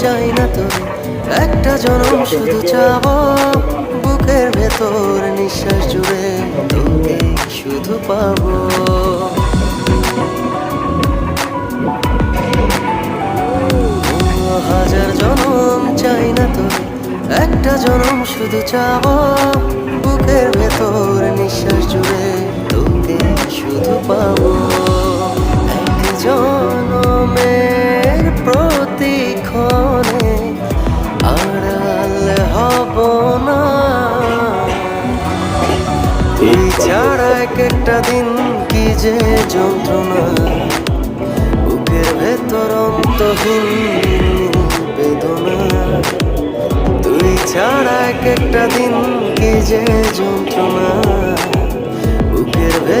চাই না তো, একটা জনম শুধু চাবো বুকের ভেতর নিঃশ্বাস জুড়ে তোকে শুধু পাবো। হাজার জনম চাই না তো, একটা জনম শুধু চাবো বুকের ভেতর নিঃশ্বাস জুড়ে তোকে শুধু পাবো। এক জনমের প্রতিক্ষণে আড়াল হব না, তুই ছাড়া এক একটা দিন কি যে যন্ত্রণা, বুকের ভেতর অন্তহীন বেদনা। তুই ছাড়া এক একটা দিন কি যে যন্ত্রণা, বুকের ভেতর